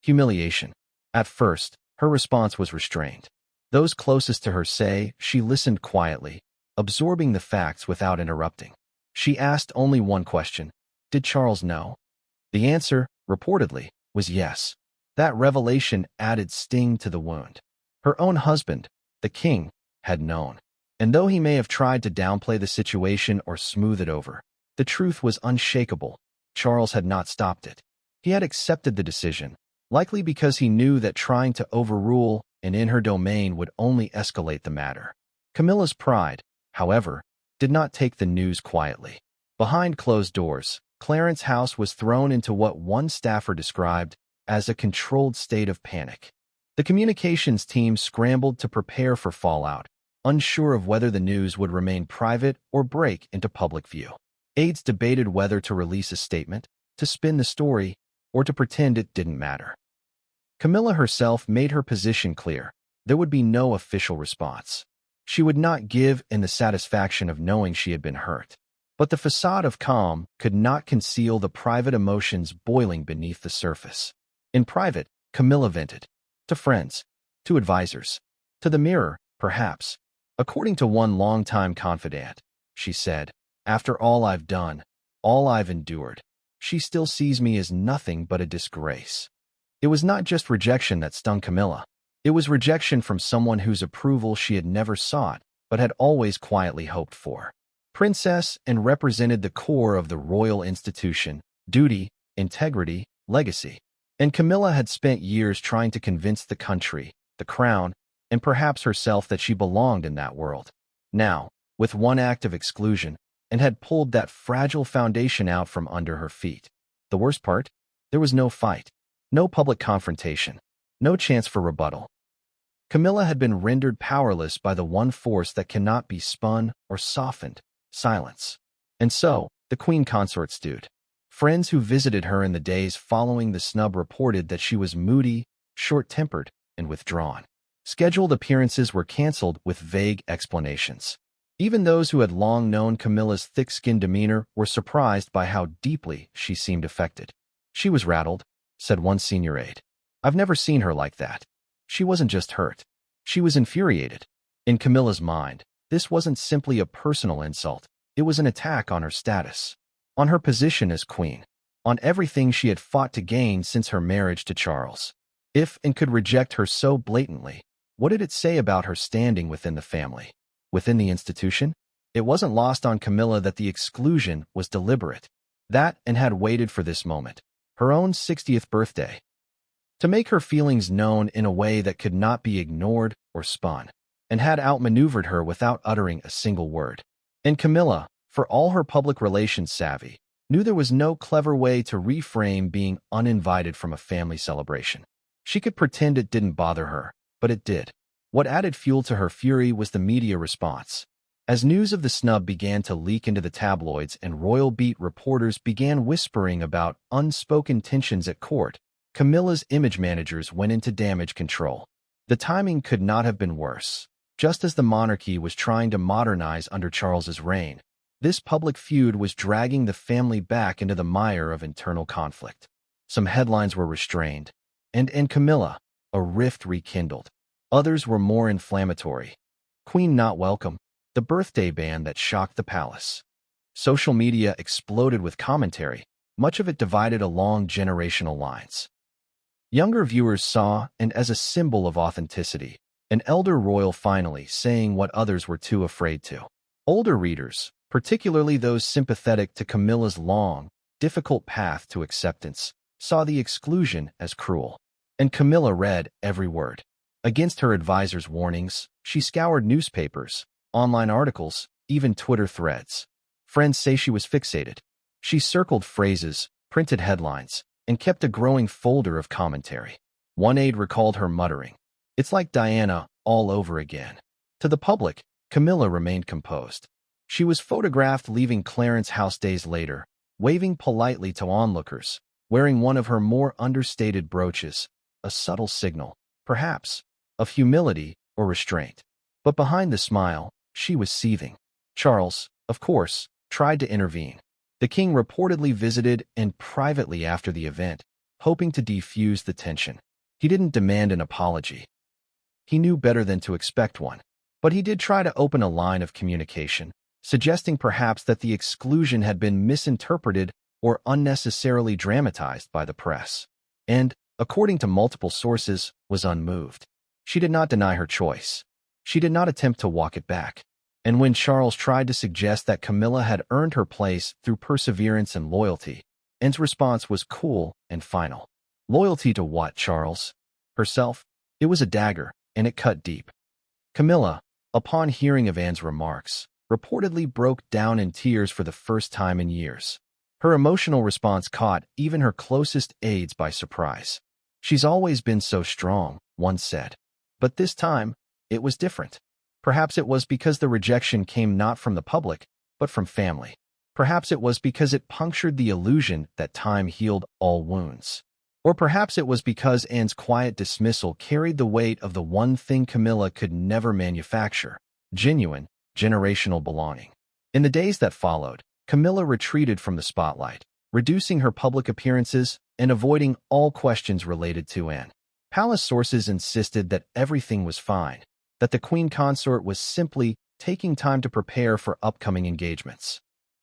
Humiliation. At first, her response was restrained. Those closest to her say she listened quietly, absorbing the facts without interrupting. She asked only one question: did Charles know? The answer, reportedly, was yes. That revelation added sting to the wound. Her own husband, the king, had known. And though he may have tried to downplay the situation or smooth it over, the truth was unshakable. Charles had not stopped it. He had accepted the decision, likely because he knew that trying to overrule and in her domain would only escalate the matter. Camilla's pride, however, did not take the news quietly. Behind closed doors, Clarence's house was thrown into what one staffer described as a controlled state of panic. The communications team scrambled to prepare for fallout, unsure of whether the news would remain private or break into public view. Aides debated whether to release a statement, to spin the story, or to pretend it didn't matter. Camilla herself made her position clear. There would be no official response. She would not give in the satisfaction of knowing she had been hurt. But the facade of calm could not conceal the private emotions boiling beneath the surface. In private, Camilla vented. To friends, to advisors, to the mirror, perhaps. According to one longtime confidant, she said, "After all I've done, all I've endured, she still sees me as nothing but a disgrace." It was not just rejection that stung Camilla. It was rejection from someone whose approval she had never sought, but had always quietly hoped for. Princess and represented the core of the royal institution: duty, integrity, legacy. And Camilla had spent years trying to convince the country, the crown, and perhaps herself that she belonged in that world. Now, with one act of exclusion, and had pulled that fragile foundation out from under her feet. The worst part? There was no fight, no public confrontation, no chance for rebuttal. Camilla had been rendered powerless by the one force that cannot be spun or softened: silence. And so, the queen consort stewed. Friends who visited her in the days following the snub reported that she was moody, short-tempered, and withdrawn. Scheduled appearances were canceled with vague explanations. Even those who had long known Camilla's thick-skinned demeanor were surprised by how deeply she seemed affected. "She was rattled," said one senior aide. "I've never seen her like that. She wasn't just hurt. She was infuriated." In Camilla's mind, this wasn't simply a personal insult. It was an attack on her status, on her position as queen, on everything she had fought to gain since her marriage to Charles. If and could reject her so blatantly, what did it say about her standing within the family, within the institution? It wasn't lost on Camilla that the exclusion was deliberate. That and had waited for this moment, her own 60th birthday, to make her feelings known in a way that could not be ignored or spun, and had outmaneuvered her without uttering a single word. And Camilla, for all her public relations savvy, knew there was no clever way to reframe being uninvited from a family celebration. She could pretend it didn't bother her, but it did. What added fuel to her fury was the media response. As news of the snub began to leak into the tabloids and royal beat reporters began whispering about unspoken tensions at court, Camilla's image managers went into damage control. The timing could not have been worse. Just as the monarchy was trying to modernize under Charles's reign, this public feud was dragging the family back into the mire of internal conflict. Some headlines were restrained, and in Camilla, a rift rekindled. Others were more inflammatory. Queen not welcome, the birthday ban that shocked the palace. Social media exploded with commentary, much of it divided along generational lines. Younger viewers saw, and as a symbol of authenticity, an elder royal finally saying what others were too afraid to. Older readers, particularly those sympathetic to Camilla's long, difficult path to acceptance, saw the exclusion as cruel. And Camilla read every word. Against her advisors' warnings, she scoured newspapers, online articles, even Twitter threads. Friends say she was fixated. She circled phrases, printed headlines, and kept a growing folder of commentary. One aide recalled her muttering, "It's like Diana all over again." To the public, Camilla remained composed. She was photographed leaving Clarence's house days later, waving politely to onlookers, wearing one of her more understated brooches, a subtle signal, perhaps, of humility or restraint. But behind the smile, she was seething. Charles, of course, tried to intervene. The king reportedly visited and privately after the event, hoping to defuse the tension. He didn't demand an apology. He knew better than to expect one. But he did try to open a line of communication, suggesting perhaps that the exclusion had been misinterpreted or unnecessarily dramatized by the press. And, according to multiple sources, was unmoved. She did not deny her choice. She did not attempt to walk it back. And when Charles tried to suggest that Camilla had earned her place through perseverance and loyalty, Anne's response was cool and final. Loyalty to what, Charles? Herself? It was a dagger, and it cut deep. Camilla, upon hearing of Anne's remarks, reportedly broke down in tears for the first time in years. Her emotional response caught even her closest aides by surprise. She's always been so strong, one said. But this time, it was different. Perhaps it was because the rejection came not from the public, but from family. Perhaps it was because it punctured the illusion that time healed all wounds. Or perhaps it was because Anne's quiet dismissal carried the weight of the one thing Camilla could never manufacture: genuine, generational belonging. In the days that followed, Camilla retreated from the spotlight, reducing her public appearances and avoiding all questions related to Anne. Palace sources insisted that everything was fine, that the queen consort was simply taking time to prepare for upcoming engagements.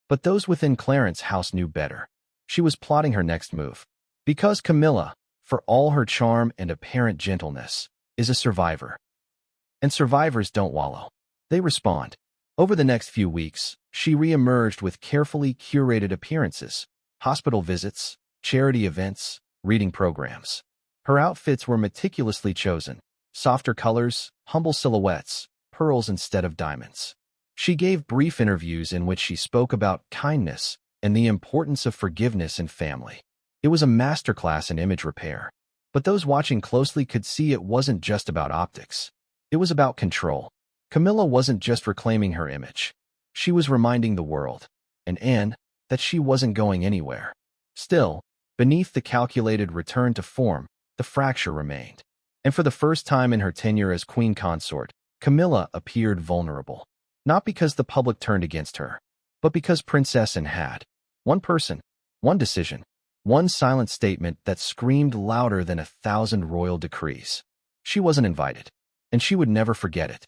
But those within Clarence's house knew better. She was plotting her next move. Because Camilla, for all her charm and apparent gentleness, is a survivor. And survivors don't wallow. They respond. Over the next few weeks, she re-emerged with carefully curated appearances, hospital visits, charity events, reading programs. Her outfits were meticulously chosen: softer colors, humble silhouettes, pearls instead of diamonds. She gave brief interviews in which she spoke about kindness and the importance of forgiveness in family. It was a masterclass in image repair. But those watching closely could see it wasn't just about optics. It was about control. Camilla wasn't just reclaiming her image. She was reminding the world, and Anne, that she wasn't going anywhere. Still, beneath the calculated return to form, the fracture remained. And for the first time in her tenure as queen consort, Camilla appeared vulnerable. Not because the public turned against her, but because Princess Anne had one person, one decision, one silent statement that screamed louder than 1,000 royal decrees. She wasn't invited, and she would never forget it.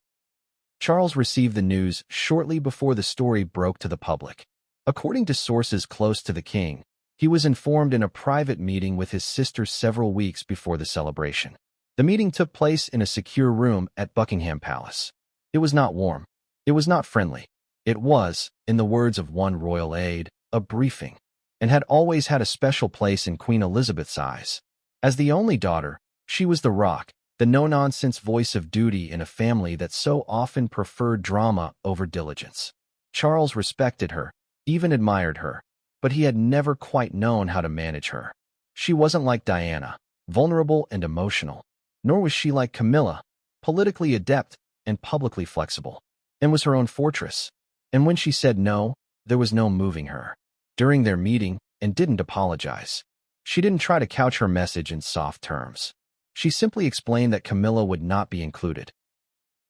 Charles received the news shortly before the story broke to the public. According to sources close to the king, he was informed in a private meeting with his sister several weeks before the celebration. The meeting took place in a secure room at Buckingham Palace. It was not warm. It was not friendly. It was, in the words of one royal aide, a briefing, and had always had a special place in Queen Elizabeth's eyes. As the only daughter, she was the rock, the no-nonsense voice of duty in a family that so often preferred drama over diligence. Charles respected her, even admired her, but he had never quite known how to manage her. She wasn't like Diana, vulnerable and emotional, nor was she like Camilla, politically adept and publicly flexible. Anne was her own fortress, and when she said no, there was no moving her. During their meeting, Anne didn't apologize. She didn't try to couch her message in soft terms. She simply explained that Camilla would not be included.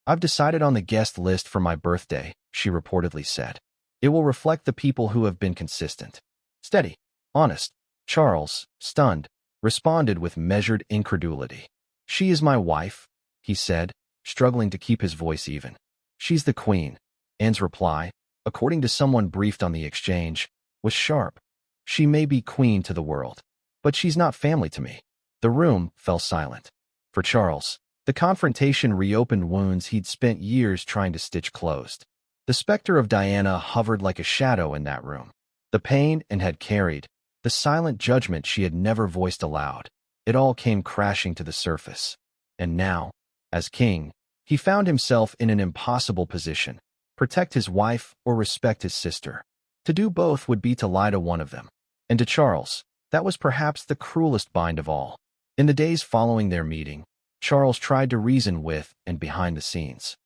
"I've decided on the guest list for my birthday," she reportedly said. "It will reflect the people who have been consistent, steady, honest." Charles, stunned, responded with measured incredulity. "She is my wife," he said, struggling to keep his voice even. "She's the queen." Anne's reply, according to someone briefed on the exchange, was sharp. "She may be queen to the world, but she's not family to me." The room fell silent. For Charles, the confrontation reopened wounds he'd spent years trying to stitch closed. The specter of Diana hovered like a shadow in that room. The pain Anne had carried, the silent judgment she had never voiced aloud, it all came crashing to the surface. And now, as king, he found himself in an impossible position: protect his wife or respect his sister. To do both would be to lie to one of them. And to Charles, that was perhaps the cruelest bind of all. In the days following their meeting, Charles tried to reason with and behind the scenes.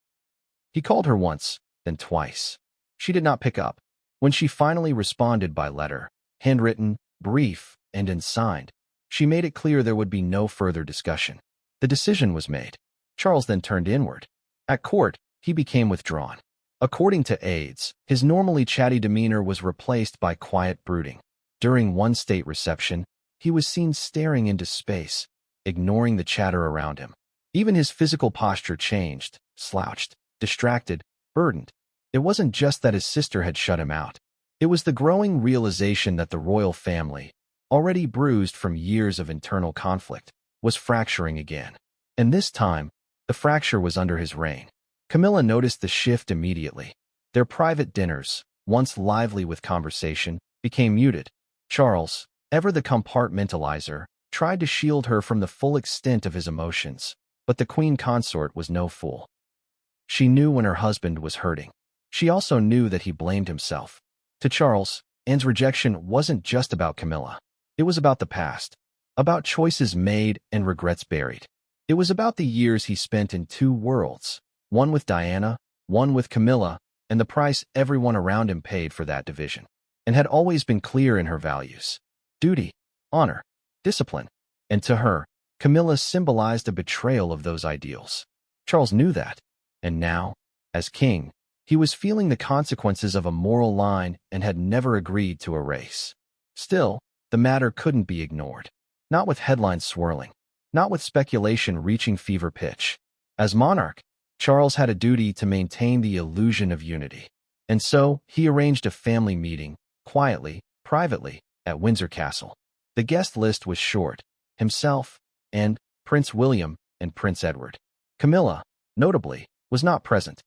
He called her once, then twice. She did not pick up. When she finally responded by letter, handwritten, brief, and unsigned, she made it clear there would be no further discussion. The decision was made. Charles then turned inward. At court, he became withdrawn. According to aides, his normally chatty demeanor was replaced by quiet brooding. During one state reception, he was seen staring into space, ignoring the chatter around him. Even his physical posture changed, slouched, distracted, burdened. It wasn't just that his sister had shut him out. It was the growing realization that the royal family, already bruised from years of internal conflict, was fracturing again. And this time, the fracture was under his reign. Camilla noticed the shift immediately. Their private dinners, once lively with conversation, became muted. Charles, ever the compartmentalizer, tried to shield her from the full extent of his emotions, but the queen consort was no fool. She knew when her husband was hurting. She also knew that he blamed himself. To Charles, Anne's rejection wasn't just about Camilla. It was about the past, about choices made and regrets buried. It was about the years he spent in two worlds, one with Diana, one with Camilla, and the price everyone around him paid for that division, and had always been clear in her values: duty, honor, discipline. And to her, Camilla symbolized a betrayal of those ideals. Charles knew that, and now, as king, he was feeling the consequences of a moral line and had never agreed to erase. Still, the matter couldn't be ignored. Not with headlines swirling, not with speculation reaching fever pitch. As monarch, Charles had a duty to maintain the illusion of unity. And so, he arranged a family meeting, quietly, privately, at Windsor Castle. The guest list was short: himself, and Prince William and Prince Edward. Camilla, notably, was not present.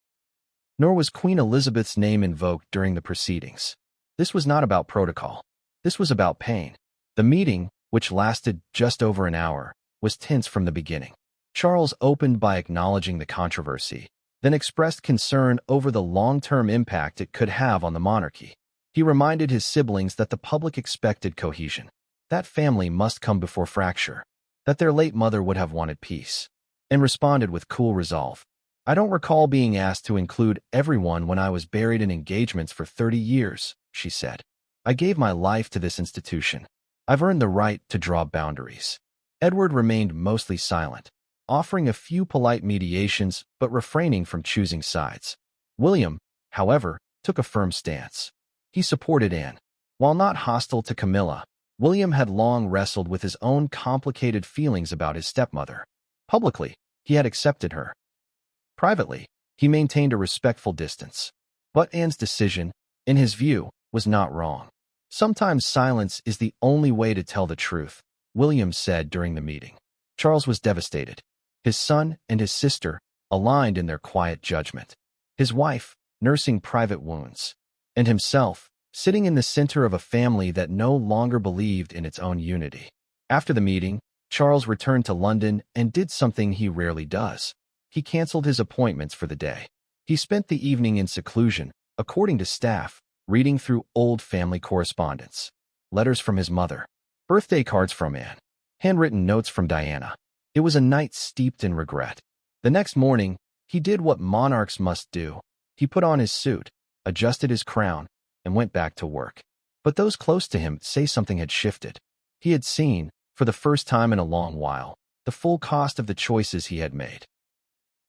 Nor was Queen Elizabeth's name invoked during the proceedings. This was not about protocol. This was about pain. The meeting, which lasted just over an hour, was tense from the beginning. Charles opened by acknowledging the controversy, then expressed concern over the long-term impact it could have on the monarchy. He reminded his siblings that the public expected cohesion, that family must come before fracture, that their late mother would have wanted peace, and responded with cool resolve. "I don't recall being asked to include everyone when I was buried in engagements for 30 years, she said. "I gave my life to this institution. I've earned the right to draw boundaries." Edward remained mostly silent, offering a few polite mediations but refraining from choosing sides. William, however, took a firm stance. He supported Anne. While not hostile to Camilla, William had long wrestled with his own complicated feelings about his stepmother. Publicly, he had accepted her. Privately, he maintained a respectful distance. But Anne's decision, in his view, was not wrong. "Sometimes silence is the only way to tell the truth," William said during the meeting. Charles was devastated. His son and his sister aligned in their quiet judgment. His wife, nursing private wounds. And himself, sitting in the center of a family that no longer believed in its own unity. After the meeting, Charles returned to London and did something he rarely does. He canceled his appointments for the day. He spent the evening in seclusion, according to staff, reading through old family correspondence. Letters from his mother. Birthday cards from Anne. Handwritten notes from Diana. It was a night steeped in regret. The next morning, he did what monarchs must do. He put on his suit, adjusted his crown, and went back to work. But those close to him say something had shifted. He had seen, for the first time in a long while, the full cost of the choices he had made.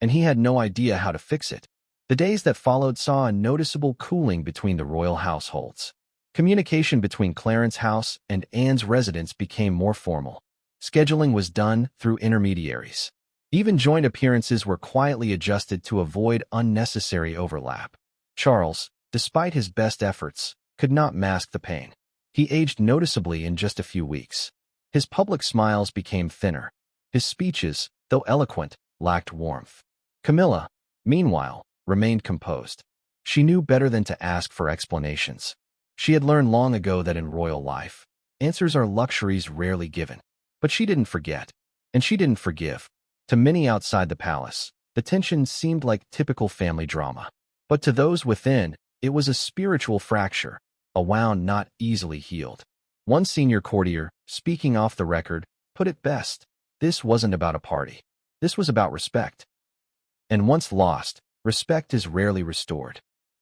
And he had no idea how to fix it. The days that followed saw a noticeable cooling between the royal households. Communication between Clarence House and Anne's residence became more formal. Scheduling was done through intermediaries. Even joint appearances were quietly adjusted to avoid unnecessary overlap. Charles, despite his best efforts, could not mask the pain. He aged noticeably in just a few weeks. His public smiles became thinner. His speeches, though eloquent, lacked warmth. Camilla, meanwhile, remained composed. She knew better than to ask for explanations. She had learned long ago that in royal life, answers are luxuries rarely given. But she didn't forget, and she didn't forgive. To many outside the palace, the tension seemed like typical family drama. But to those within, it was a spiritual fracture, a wound not easily healed. One senior courtier, speaking off the record, put it best: this wasn't about a party. This was about respect. And once lost, respect is rarely restored.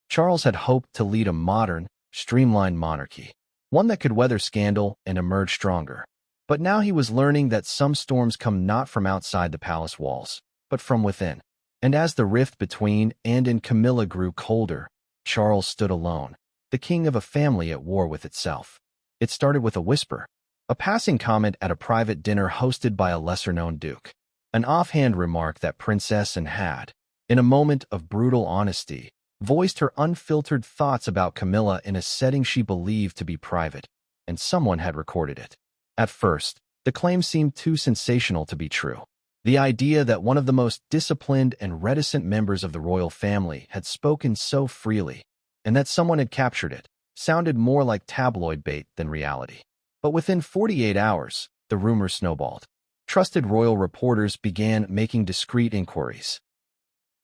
Charles had hoped to lead a modern, streamlined monarchy, one that could weather scandal and emerge stronger. But now he was learning that some storms come not from outside the palace walls, but from within. And as the rift between Anne and Camilla grew colder, Charles stood alone, the king of a family at war with itself. It started with a whisper, a passing comment at a private dinner hosted by a lesser-known duke. An offhand remark that Princess Anne had, in a moment of brutal honesty, voiced her unfiltered thoughts about Camilla in a setting she believed to be private, and someone had recorded it. At first, the claim seemed too sensational to be true. The idea that one of the most disciplined and reticent members of the royal family had spoken so freely, and that someone had captured it, sounded more like tabloid bait than reality. But within 48 hours, the rumor snowballed. Trusted royal reporters began making discreet inquiries.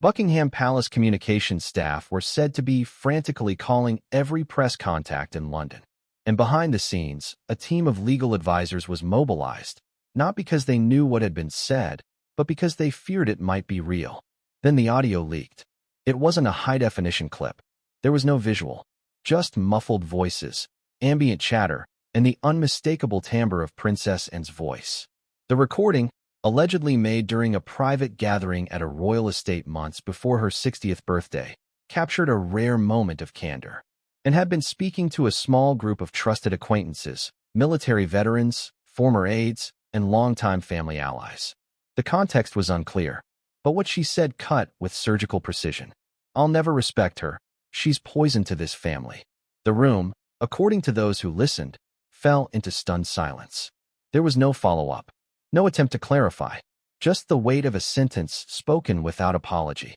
Buckingham Palace communications staff were said to be frantically calling every press contact in London. And behind the scenes, a team of legal advisors was mobilized, not because they knew what had been said, but because they feared it might be real. Then the audio leaked. It wasn't a high-definition clip. There was no visual, just muffled voices, ambient chatter, and the unmistakable timbre of Princess Anne's voice. The recording, allegedly made during a private gathering at a royal estate months before her 60th birthday, captured a rare moment of candor, and had been speaking to a small group of trusted acquaintances, military veterans, former aides, and longtime family allies. The context was unclear, but what she said cut with surgical precision. "I'll never respect her. She's poison to this family." The room, according to those who listened, fell into stunned silence. There was no follow-up, no attempt to clarify, just the weight of a sentence spoken without apology.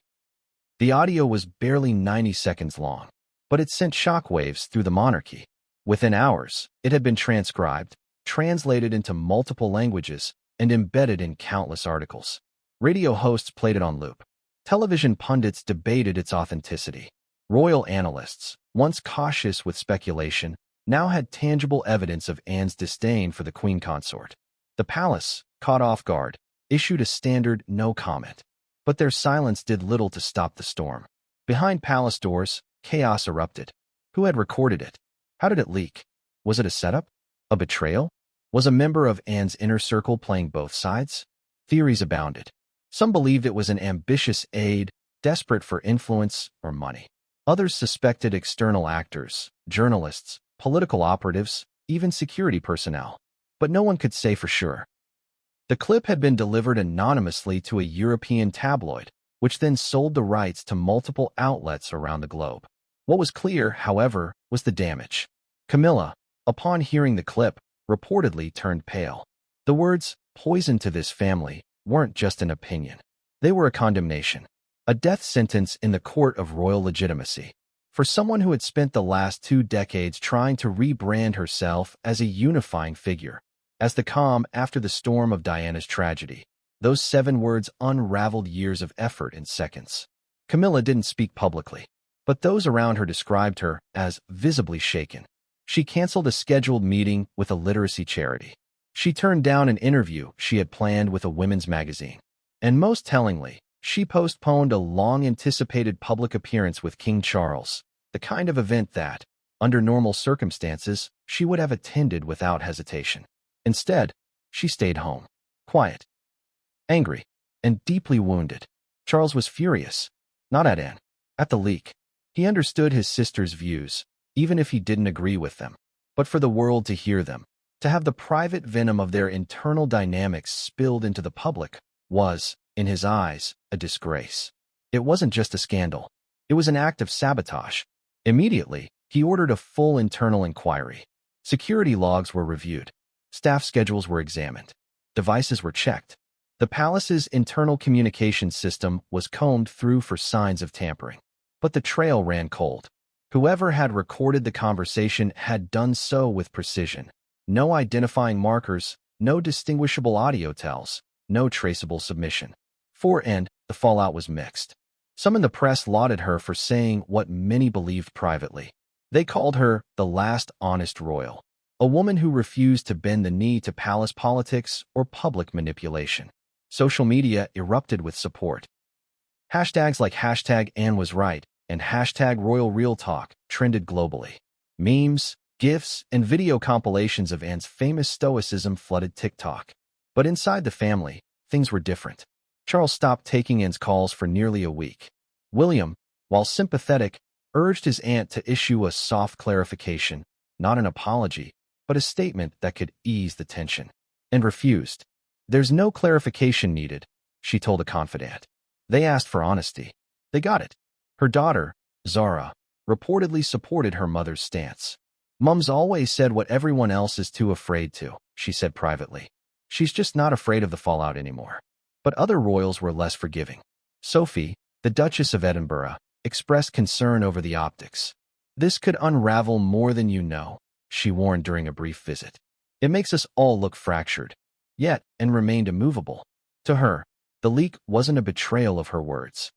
The audio was barely 90 seconds long, but it sent shockwaves through the monarchy. Within hours, it had been transcribed, translated into multiple languages, and embedded in countless articles. Radio hosts played it on loop. Television pundits debated its authenticity. Royal analysts, once cautious with speculation, now had tangible evidence of Anne's disdain for the queen consort. The palace, caught off guard, issued a standard no comment. But their silence did little to stop the storm. Behind palace doors, chaos erupted. Who had recorded it? How did it leak? Was it a setup? A betrayal? Was a member of Anne's inner circle playing both sides? Theories abounded. Some believed it was an ambitious aide, desperate for influence or money. Others suspected external actors, journalists, political operatives, even security personnel. But no one could say for sure. The clip had been delivered anonymously to a European tabloid, which then sold the rights to multiple outlets around the globe. What was clear, however, was the damage. Camilla, upon hearing the clip, reportedly turned pale. The words, "poison to this family," weren't just an opinion. They were a condemnation, a death sentence in the court of royal legitimacy. For someone who had spent the last 2 decades trying to rebrand herself as a unifying figure, as the calm after the storm of Diana's tragedy, those 7 words unraveled years of effort in seconds. Camilla didn't speak publicly, but those around her described her as visibly shaken. She canceled a scheduled meeting with a literacy charity. She turned down an interview she had planned with a women's magazine. And most tellingly, she postponed a long-anticipated public appearance with King Charles, the kind of event that, under normal circumstances, she would have attended without hesitation. Instead, she stayed home, quiet, angry, and deeply wounded. Charles was furious, not at Anne, at the leak. He understood his sister's views, even if he didn't agree with them. But for the world to hear them, to have the private venom of their internal dynamics spilled into the public, was, in his eyes, a disgrace. It wasn't just a scandal. It was an act of sabotage. Immediately, he ordered a full internal inquiry. Security logs were reviewed. Staff schedules were examined. Devices were checked. The palace's internal communication system was combed through for signs of tampering. But the trail ran cold. Whoever had recorded the conversation had done so with precision. No identifying markers, no distinguishable audio tells, no traceable submission. For Anne, the fallout was mixed. Some in the press lauded her for saying what many believed privately. They called her the last honest royal, a woman who refused to bend the knee to palace politics or public manipulation. Social media erupted with support. Hashtags like #AnneWasRight and #RoyalRealTalk trended globally. Memes, GIFs, and video compilations of Anne's famous stoicism flooded TikTok. But inside the family, things were different. Charles stopped taking Anne's calls for nearly a week. William, while sympathetic, urged his aunt to issue a soft clarification, not an apology, but a statement that could ease the tension. And refused. "There's no clarification needed. she told a confidant. They asked for honesty. They got it. Her daughter, Zara, reportedly supported her mother's stance. Mum's always said what everyone else is too afraid to, she said privately. She's just not afraid of the fallout anymore. But other royals were less forgiving. Sophie, the Duchess of Edinburgh, expressed concern over the optics. This could unravel more than you know, she warned during a brief visit. It makes us all look fractured, yet, and remained immovable. To her, the leak wasn't a betrayal of her words.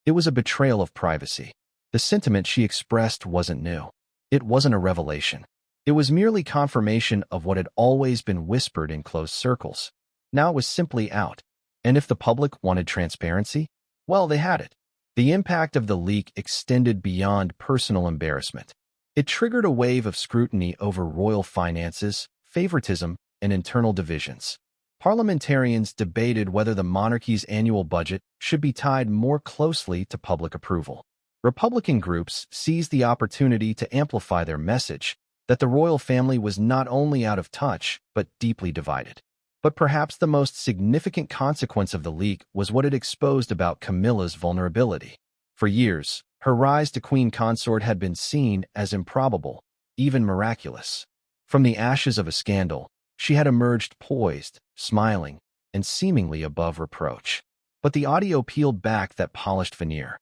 It was a betrayal of privacy. The sentiment she expressed wasn't new. It wasn't a revelation. It was merely confirmation of what had always been whispered in closed circles. Now it was simply out. And if the public wanted transparency, well, they had it. The impact of the leak extended beyond personal embarrassment. It triggered a wave of scrutiny over royal finances, favoritism, and internal divisions. Parliamentarians debated whether the monarchy's annual budget should be tied more closely to public approval. Republican groups seized the opportunity to amplify their message that the royal family was not only out of touch, but deeply divided. But perhaps the most significant consequence of the leak was what it exposed about Camilla's vulnerability. For years, her rise to queen consort had been seen as improbable, even miraculous. From the ashes of a scandal, she had emerged poised, smiling, and seemingly above reproach. But the audio peeled back that polished veneer.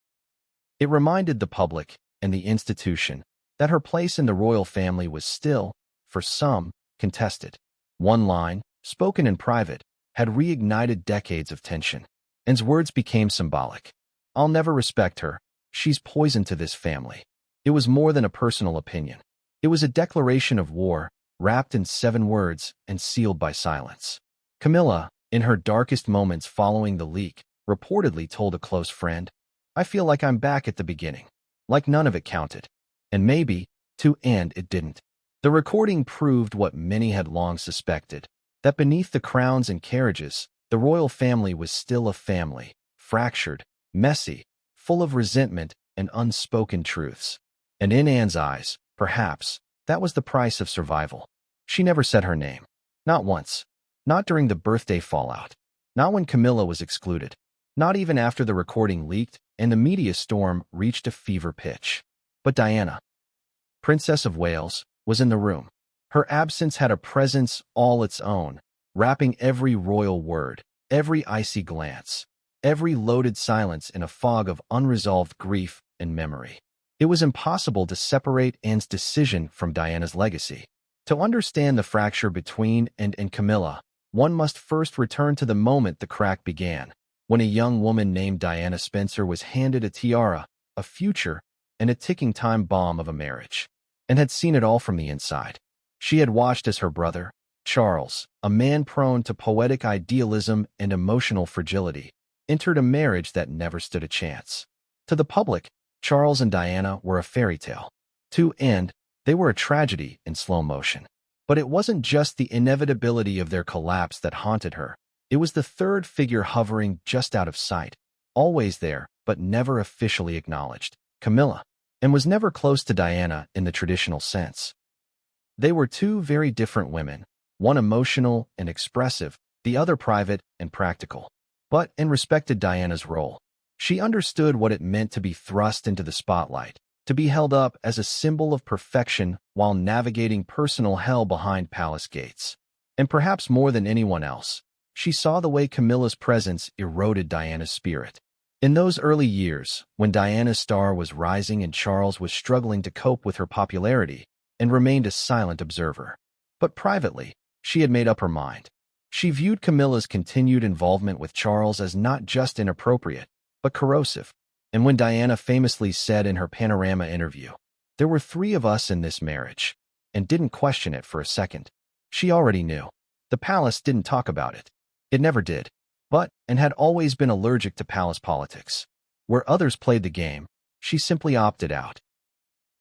It reminded the public and the institution that her place in the royal family was still, for some, contested. One line, spoken in private, had reignited decades of tension. Anne's words became symbolic. I'll never respect her. She's poison to this family. It was more than a personal opinion. It was a declaration of war, wrapped in 7 words and sealed by silence. Camilla, in her darkest moments following the leak, reportedly told a close friend, I feel like I'm back at the beginning. Like none of it counted. And maybe, to end, it didn't. The recording proved what many had long suspected, that beneath the crowns and carriages, the royal family was still a family, fractured, messy, full of resentment and unspoken truths. And in Anne's eyes, perhaps, that was the price of survival. She never said her name. Not once. Not during the birthday fallout. Not when Camilla was excluded. Not even after the recording leaked and the media storm reached a fever pitch. But Diana, Princess of Wales, was in the room. Her absence had a presence all its own, wrapping every royal word, every icy glance, every loaded silence in a fog of unresolved grief and memory. It was impossible to separate Anne's decision from Diana's legacy. To understand the fracture between Anne and Camilla, one must first return to the moment the crack began, when a young woman named Diana Spencer was handed a tiara, a future, and a ticking time bomb of a marriage, and had seen it all from the inside. She had watched as her brother, Charles, a man prone to poetic idealism and emotional fragility, entered a marriage that never stood a chance. To the public, Charles and Diana were a fairy tale. To Anne, they were a tragedy in slow motion. But it wasn't just the inevitability of their collapse that haunted her. It was the third figure hovering just out of sight, always there, but never officially acknowledged, Camilla, and was never close to Diana in the traditional sense. They were 2 very different women, one emotional and expressive, the other private and practical. But Anne respected Diana's role. She understood what it meant to be thrust into the spotlight, to be held up as a symbol of perfection while navigating personal hell behind palace gates. And perhaps more than anyone else, she saw the way Camilla's presence eroded Diana's spirit. In those early years, when Diana's star was rising and Charles was struggling to cope with her popularity, and remained a silent observer. But privately, she had made up her mind. She viewed Camilla's continued involvement with Charles as not just inappropriate, but corrosive. And when Diana famously said in her Panorama interview, "There were 3 of us in this marriage," and didn't question it for a second, she already knew. The palace didn't talk about it. It never did. And had always been allergic to palace politics. Where others played the game, she simply opted out.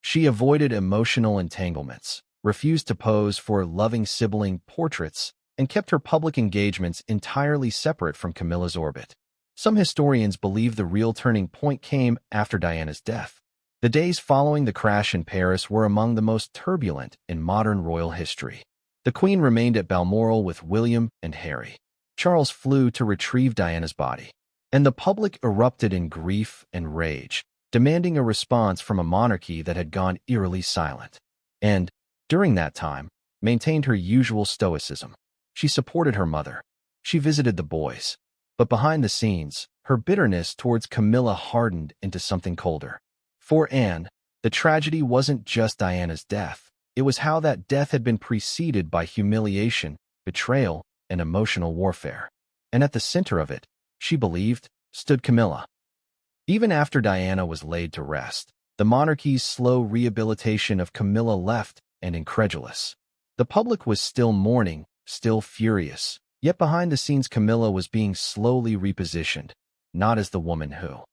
She avoided emotional entanglements, refused to pose for loving sibling portraits, and kept her public engagements entirely separate from Camilla's orbit. Some historians believe the real turning point came after Diana's death. The days following the crash in Paris were among the most turbulent in modern royal history. The Queen remained at Balmoral with William and Harry. Charles flew to retrieve Diana's body, and the public erupted in grief and rage, demanding a response from a monarchy that had gone eerily silent. And, during that time, maintained her usual stoicism. She supported her mother. She visited the boys. But behind the scenes, her bitterness towards Camilla hardened into something colder. For Anne, the tragedy wasn't just Diana's death. It was how that death had been preceded by humiliation, betrayal, and emotional warfare. And at the center of it, she believed, stood Camilla. Even after Diana was laid to rest, the monarchy's slow rehabilitation of Camilla left and incredulous. The public was still mourning, still furious, yet behind the scenes Camilla was being slowly repositioned, not as the woman who